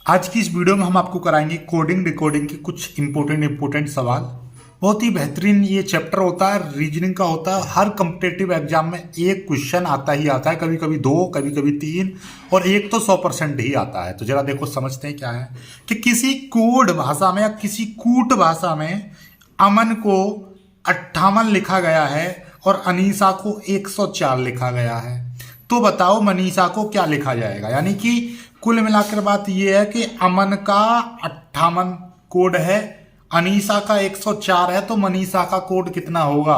आज की इस वीडियो में हम आपको कराएंगे कोडिंग डिकोडिंग के कुछ इंपॉर्टेंट सवाल। बहुत ही बेहतरीन ये चैप्टर होता है, रीजनिंग का होता है। हर कम्पिटेटिव एग्जाम में एक क्वेश्चन आता ही आता है, कभी कभी दो, कभी कभी तीन, और एक तो 100% ही आता है। तो जरा देखो, समझते हैं क्या है कि किसी कोड भाषा में या किसी कूट भाषा में अमन को 58 लिखा गया है और अनीसा को 104 लिखा गया है। तो बताओ मनीषा को क्या लिखा जाएगा। यानी कि कुल मिलाकर बात यह है कि अमन का 58 कोड है, अनीसा का 104 है, तो मनीषा का कोड कितना होगा।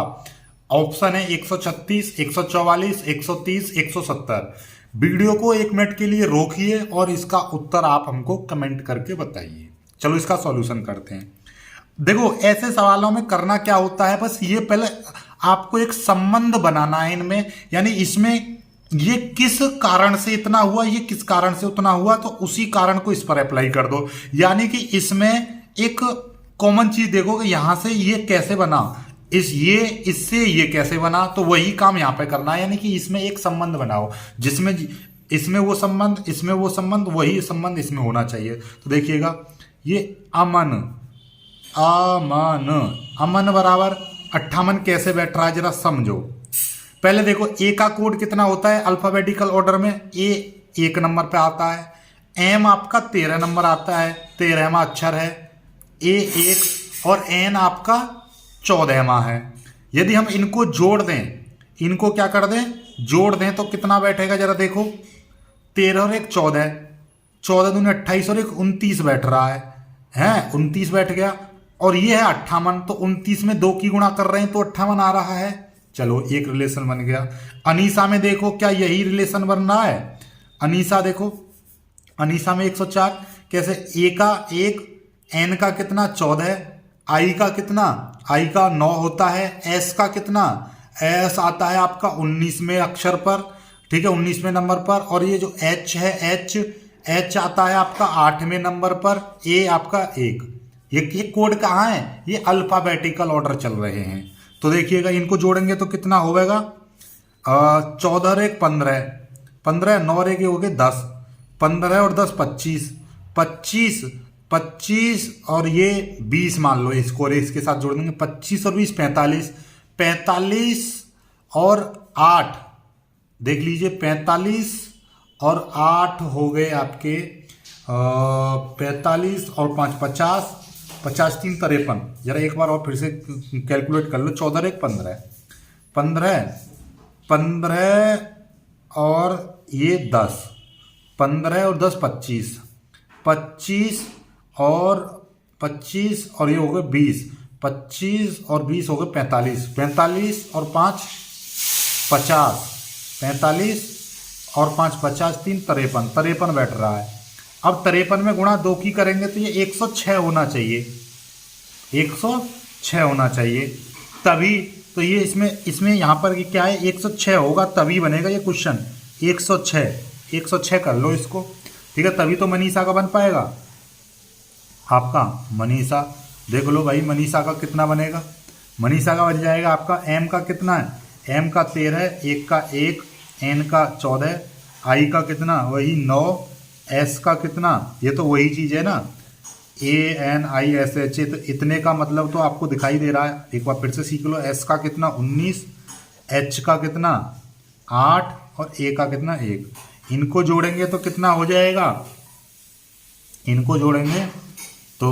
ऑप्शन है 136, 144, 130, 170। वीडियो को 1 मिनट के लिए रोकिए और इसका उत्तर आप हमको कमेंट करके बताइए। चलो इसका सॉल्यूशन करते हैं। देखो, ऐसे सवालों में करना क्या होता है, बस ये पहले आपको एक संबंध बनाना है इनमें। यानी इसमें ये किस कारण से इतना हुआ, ये किस कारण से उतना हुआ, तो उसी कारण को इस पर अप्लाई कर दो। यानी कि इसमें एक कॉमन चीज देखो कि यहां से ये कैसे बना, इससे ये कैसे बना, तो वही काम यहां पे करना है। यानी कि इसमें एक संबंध बनाओ जिसमें इसमें वो संबंध, इसमें वो संबंध, वही संबंध इसमें होना चाहिए। तो देखिएगा, ये अमन अमन अमन बराबर 58 कैसे बैठ रहा है, जरा समझो। पहले देखो, ए का कोड कितना होता है अल्फाबेटिकल ऑर्डर में। ए 1 नंबर पे आता है, एम आपका 13 नंबर आता है, 13वां अक्षर है। ए 1 और एन आपका 14वां है। यदि हम इनको जोड़ दें, इनको क्या कर दें, जोड़ दें, तो कितना बैठेगा जरा देखो। 13 और 1 14, 14 दूनी 28 और 1 29 बैठ रहा है 29 बैठ गया। और ये है 58, तो 29 में 2 की गुणा कर रहे हैं तो 58 आ रहा है। चलो एक रिलेशन बन गया। अनीसा में देखो, क्या यही रिलेशन बन रहा है। अनीसा देखो, अनीसा में 104 कैसे, ए का 1, एन का कितना 14, आई का कितना, आई का 9 होता है, एस का कितना, एस आता है आपका 19वें अक्षर पर, ठीक है, 19वें नंबर पर। और ये जो एच है, एच आता है आपका 8वें नंबर पर, ए आपका 1। ये कोड कहाँ है, ये अल्फाबेटिकल ऑर्डर चल रहे हैं। तो देखिएगा, इनको जोड़ेंगे तो कितना होगा, 14 और 1 15, 15 9 और 1 हो गए 10, 15 और 10 25, 25 25 और ये 20 मान लो इसको, और इसके साथ जोड़ देंगे 25 और 20 45, 45 और 8 देख लीजिए, 45 और 8 हो गए आपके 45 और 5 50, 50 3 53। जरा एक बार और फिर से कैलकुलेट कर लो। 14 1 15, 15 15 और ये 10, 15 और 10 25, 25 और 25 और ये हो गए 20, 25 और 20 हो गए 45, 45 और 5 50, 45 और 5 50 3 53, 53 बैठ रहा है। अब 53 में गुणा 2 की करेंगे तो ये 106 होना चाहिए, 106 होना चाहिए। तभी तो ये इसमें यहाँ पर क्या है, 106 होगा तभी बनेगा ये क्वेश्चन। 106 कर लो इसको, ठीक है, तभी तो मनीषा का बन पाएगा आपका। मनीषा देख लो भाई, मनीषा का कितना बनेगा। मनीषा का बन जाएगा आपका, एम का कितना है, एम का 13, 1 का 1, एन का 14, आई का कितना वही 9, एस का कितना, ये तो वही चीज़ है ना, ANISH। तो इतने का मतलब तो आपको दिखाई दे रहा है, एक बार फिर से सीख लो। एस का कितना 19, एच का कितना 8 और ए का कितना 1। इनको जोड़ेंगे तो कितना हो जाएगा, इनको जोड़ेंगे तो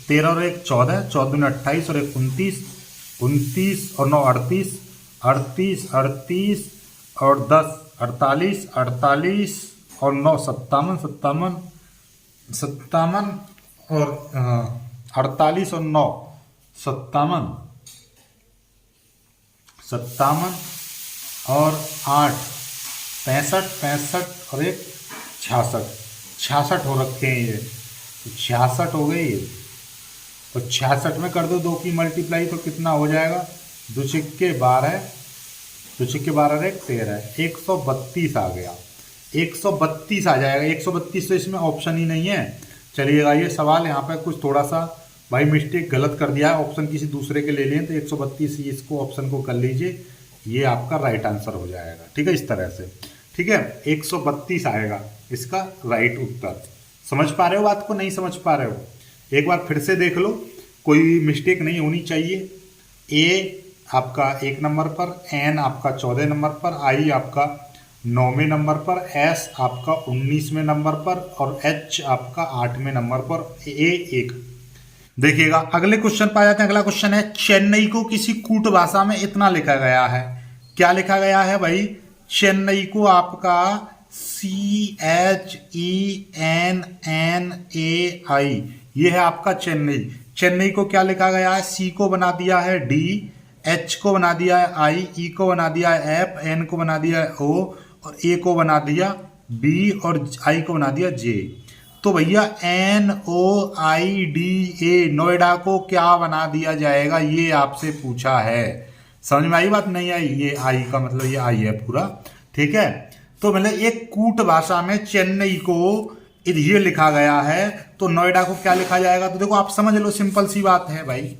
13 और 1 14, 14 दूनी 28 और 1 29, 29 और 9 38, 38 38 और 10 48, 48 और 9 57, 57 57 और 48 और 9 57, 57 और 8 65, 65 और 1 66, 66 हो रखे हैं ये, तो 66 हो गए ये। तो 66 में कर दो 2 की मल्टीप्लाई तो कितना हो जाएगा, 2 छिक्के 12, 2 छिक्के 12 1 13, 132 आ गया, 132 आ जाएगा। 132 तो इसमें ऑप्शन ही नहीं है। चलिएगा, ये सवाल यहाँ पे कुछ थोड़ा सा भाई मिस्टेक गलत कर दिया है, ऑप्शन किसी दूसरे के ले लें तो 132 इसको ऑप्शन को कर लीजिए, ये आपका राइट आंसर हो जाएगा। ठीक है, इस तरह से, ठीक है, 132 आएगा इसका राइट उत्तर। समझ पा रहे हो बात को, नहीं समझ पा रहे हो? एक बार फिर से देख लो, कोई मिस्टेक नहीं होनी चाहिए। ए आपका 1 नंबर पर, एन आपका 14 नंबर पर, आई आपका 9वें नंबर पर, एस आपका 19वें नंबर पर और एच आपका 8वें नंबर पर, ए 1। देखिएगा अगले क्वेश्चन पर आ जाते हैं। अगला क्वेश्चन है, चेन्नई को किसी कूट भाषा में इतना लिखा गया है। क्या लिखा गया है भाई? चेन्नई को आपका CHENNAI, ये है आपका चेन्नई। चेन्नई को क्या लिखा गया है? सी को बना दिया है डी, एच को बना दिया है आई, ई को बना दिया है एफ, एन को बना दिया है ओ और ए को बना दिया बी और आई को बना दिया जे। तो भैया NOIDA, नोएडा को क्या बना दिया जाएगा, ये आपसे पूछा है। समझ में आई बात? नहीं आई? ये आई का मतलब ये आई है पूरा, ठीक है। तो मतलब एक कूट भाषा में चेन्नई को ये लिखा गया है, तो नोएडा को क्या लिखा जाएगा? तो देखो आप समझ लो, सिंपल सी बात है भाई,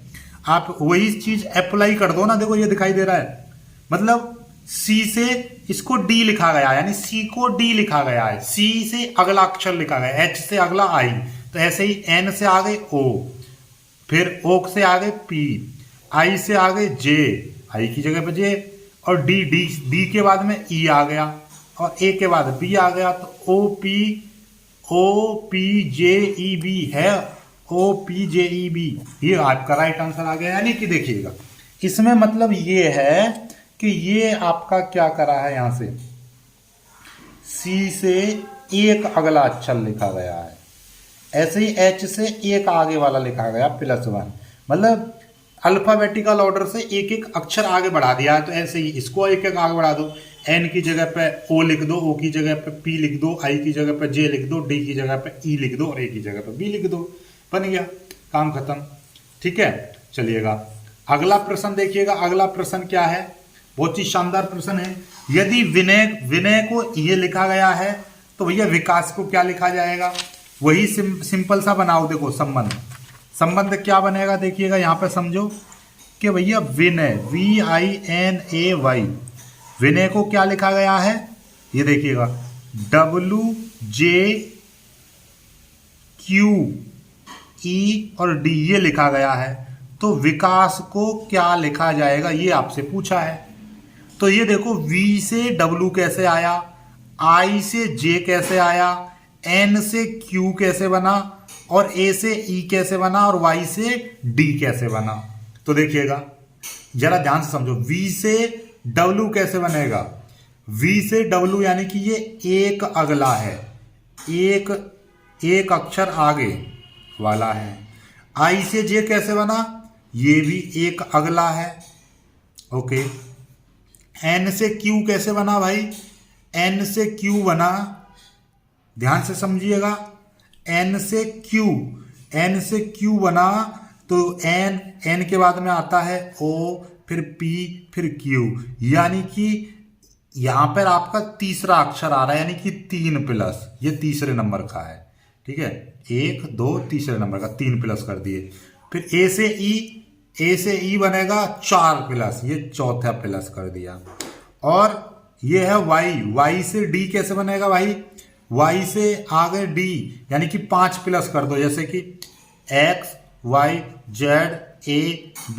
आप वही चीज अप्लाई कर दो ना। देखो ये दिखाई दे रहा है, मतलब सी से इसको डी लिखा गया है, यानी सी को डी लिखा गया है, सी से अगला अक्षर लिखा गया, एच से अगला आई, तो ऐसे ही एन से आगे ओ, फिर ओ से आगे पी, आई से आगे जे, आई की जगह पे जे, और डी डी डी के बाद में ई आ गया और ए के बाद बी आ गया, तो O P J E B है, OPJEB, ये आपका राइट आंसर आ गया। यानी कि देखिएगा इसमें मतलब ये है कि ये आपका क्या करा है, यहां से सी से एक अगला अक्षर लिखा गया है, ऐसे ही एच से एक आगे वाला लिखा गया +1, मतलब अल्फाबेटिकल ऑर्डर से एक एक अक्षर आगे बढ़ा दिया है। तो ऐसे ही इसको एक एक आगे बढ़ा दो, एन की जगह पे ओ लिख दो, ओ की जगह पे पी लिख दो, आई की जगह पे जे लिख दो, डी की जगह पे ई लिख दो और ए की जगह पे बी लिख दो, बन गया, काम खत्म। ठीक है, चलिएगा अगला प्रश्न देखिएगा। अगला प्रश्न क्या है, बहुत ही शानदार प्रश्न है। यदि विनय को ये लिखा गया है तो भैया विकास को क्या लिखा जाएगा? वही सिंपल सा बनाओ। देखो संबंध क्या बनेगा, देखिएगा यहां पे समझो कि भैया विनय VINAY, विनय को क्या लिखा गया है, ये देखिएगा WJQE और D ये लिखा गया है। तो विकास को क्या लिखा जाएगा, ये आपसे पूछा है। तो ये देखो V से W कैसे आया, I से J कैसे आया, N से Q कैसे बना और A से E कैसे बना और Y से D कैसे बना। तो देखिएगा जरा ध्यान से समझो, V से W कैसे बनेगा, V से W यानी कि ये एक अगला है, एक अक्षर आगे वाला है। I से J कैसे बना, ये भी एक अगला है। ओके, N से Q कैसे बना भाई, N से Q बना, ध्यान से समझिएगा, N से Q बना तो N के बाद में आता है O, फिर P, फिर Q, यानी कि यहां पर आपका तीसरा अक्षर आ रहा है, यानी कि 3+, ये तीसरे नंबर का है। ठीक है, 1 2 तीसरे नंबर का 3+ कर दिए। फिर A से E बनेगा 4+, ये चौथा प्लस कर दिया। और ये है Y से D कैसे बनेगा भाई, Y से आगे D यानी कि 5+ कर दो, जैसे कि X Y Z A B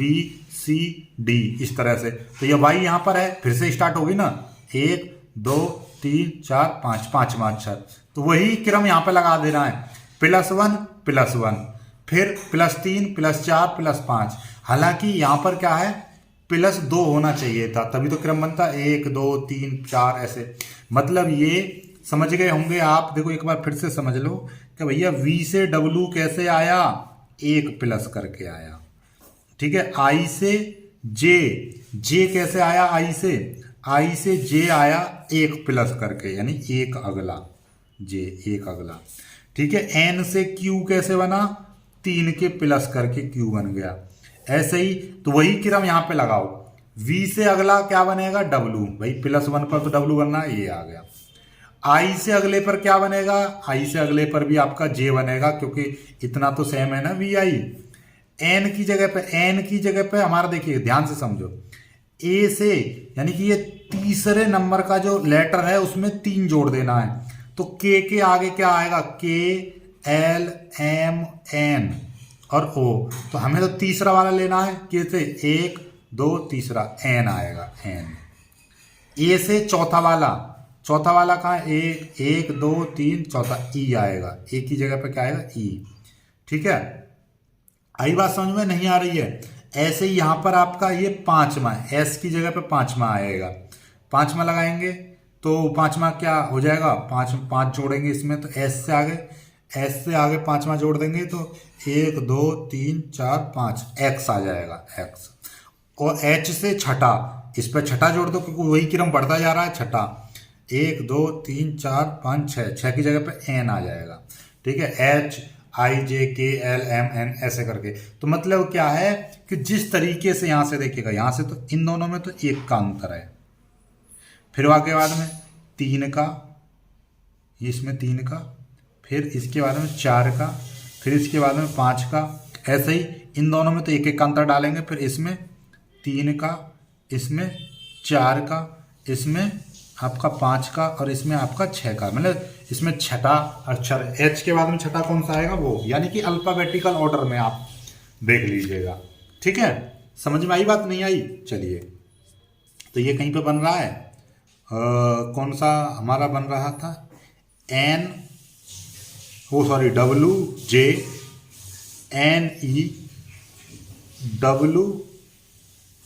C D, इस तरह से। तो ये Y यहां पर है, फिर से स्टार्ट होगी ना, 1 2 3 4 5, 5वां अक्षर, तो वही क्रम यहां पे लगा देना है, +1, फिर +3 +4 +5। हालांकि यहां पर क्या है, +2 होना चाहिए था, तभी तो क्रम बनता 1 2 3 4 ऐसे। मतलब ये समझ गए होंगे आप। देखो एक बार फिर से समझ लो कि भैया V से W कैसे आया, 1+ करके आया। ठीक है, I से J कैसे आया, I से J आया 1+ करके, यानी एक अगला J, एक अगला। ठीक है, N से Q कैसे बना, 3 के प्लस करके Q बन गया। ऐसे ही तो वही क्रम यहाँ पे लगाओ, V से अगला क्या बनेगा, W, भाई +1 पर तो W बनना है, ये आ गया। I से अगले पर क्या बनेगा, I से अगले पर भी आपका J बनेगा, क्योंकि इतना तो सेम है ना VI। N की जगह पे हमारा देखिए ध्यान से समझो, A से यानी कि ये तीसरे नंबर का जो लेटर है उसमें 3 जोड़ देना है, तो K के आगे क्या आएगा, K L M N और O। तो हमें तो तीसरा वाला लेना है, कैसे 1 2 तीसरा N आएगा N। ए से चौथा वाला कहाँ है, 1 2 3 चौथा E आएगा, ए की जगह पे क्या आएगा E। ठीक है, आई बात समझ में? नहीं आ रही है? ऐसे ही यहाँ पर आपका ये पांचवा है, S की जगह पे पांचवा आएगा, पांचवा लगाएंगे तो पांचवा क्या हो जाएगा, पांच जोड़ेंगे इसमें तो S से आगे पांचवा जोड़ देंगे तो 1 2 3 4 5 X आ जाएगा X। और H से छठा, इस पर छठा जोड़ दो क्योंकि वही क्रम बढ़ता जा रहा है, छठा 1 2 3 4 5 6 की जगह पे N आ जाएगा। ठीक है, H I J K L M N ऐसे करके। तो मतलब क्या है कि जिस तरीके से यहां से देखिएगा, यहां से तो इन दोनों में तो 1 का अंतर है, फिर आगे बाद में 3 का, इसमें 3 का, फिर इसके बाद में 4 का, फिर इसके बाद में 5 का। ऐसे ही इन दोनों में तो 1 का अंतर डालेंगे, फिर इसमें 3 का, इसमें 4 का, इसमें आपका 5 का और इसमें आपका 6 का। मतलब इसमें छठा अक्षर H के बाद में छठा कौन सा आएगा वो, यानी कि अल्फाबेटिकल ऑर्डर में आप देख लीजिएगा। ठीक है, समझ में आई बात? नहीं आई? चलिए, तो ये कहीं पे बन रहा है, कौन सा हमारा बन रहा था, W J N E W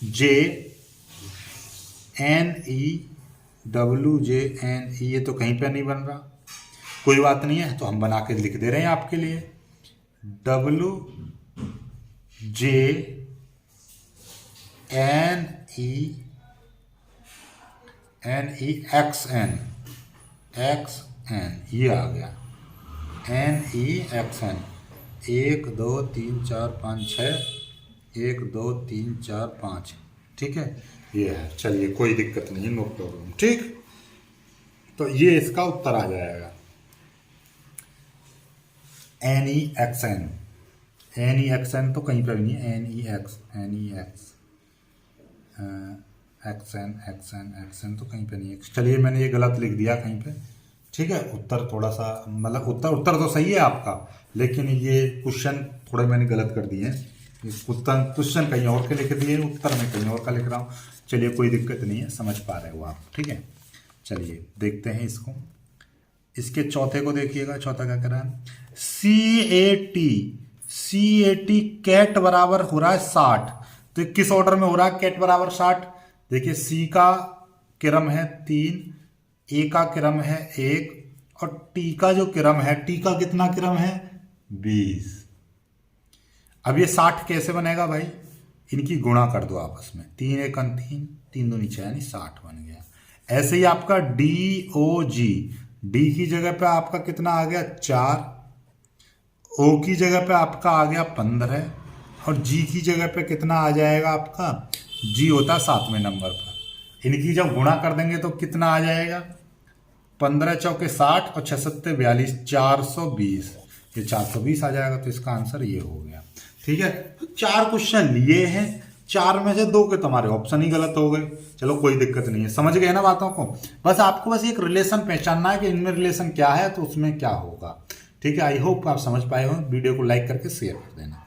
J N E W J N E, ये तो कहीं पे नहीं बन रहा, कोई बात नहीं है, तो हम बना के लिख दे रहे हैं आपके लिए, W J N E X N ये आ गया, N E X N। 1 2 3 4 5 6, 1 2 3 4 5। ठीक है, ये है। चलिए, कोई दिक्कत नहीं है, नो प्रॉब्लम। ठीक, तो ये इसका उत्तर आ जाएगा, NEXN। NEXN तो कहीं पर भी नहीं है, XN तो कहीं पे नहीं है। चलिए, मैंने ये गलत लिख दिया कहीं पे। ठीक है, उत्तर थोड़ा सा, मतलब उत्तर तो सही है आपका, लेकिन ये क्वेश्चन थोड़े मैंने गलत कर दिए हैं। क्वेश्चन कहीं और के लिख दिए, उत्तर में कहीं और का लिख रहा हूँ। चलिए, कोई दिक्कत नहीं है, समझ पा रहे हो आप। ठीक है, चलिए देखते हैं इसको। इसके चौथे को देखिएगा, चौथा क्या कर रहा है, CAT कैट बराबर हो रहा है 60। तो किस ऑर्डर में हो रहा है कैट बराबर 60? देखिए, C का क्रम है 3, A का क्रम है 1 और T का जो क्रम है, T का कितना क्रम है 20। अब ये 60 कैसे बनेगा भाई, इनकी गुणा कर दो आपस में, 3 1 3, 3 2 6 यानी 60 बन गया। ऐसे ही आपका DOG, D की जगह पे आपका कितना आ गया 4, O की जगह पे आपका आ गया 15 और G की जगह पे कितना आ जाएगा आपका, G होता है 7वें नंबर पर। इनकी जब गुणा कर देंगे तो कितना आ जाएगा, 15 चौके 60 और 6 सत्ते 42, 420। ये 420 आ जाएगा। तो इसका आंसर ये हो गया। ठीक है, तो 4 क्वेश्चन लिए हैं, 4 में से 2 के तुम्हारे ऑप्शन ही गलत हो गए। चलो, कोई दिक्कत नहीं है, समझ गए ना बातों को। बस आपको बस एक रिलेशन पहचानना है कि इनमें रिलेशन क्या है तो उसमें क्या होगा। ठीक है, आई होप आप समझ पाए हो। वीडियो को लाइक करके शेयर कर देना।